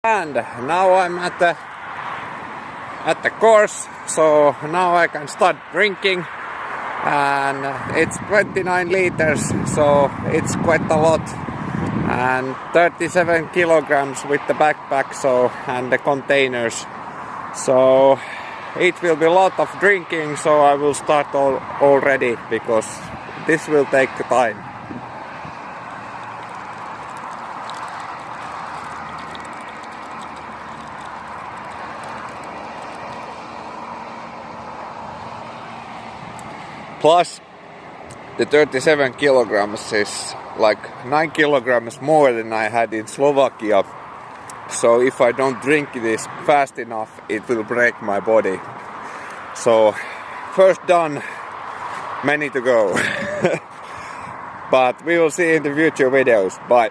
And now I'm at the course, so now I can start drinking, and it's 29 liters, so it's quite a lot, and 37 kilograms with the backpack, so, and the containers, so it will be a lot of drinking, so I will start already because this will take time. Plus, the 37 kilograms is like 9 kilograms more than I had in Slovakia. So if I don't drink this fast enough, it will break my body. So, first done, many to go. But we will see in the future videos. Bye.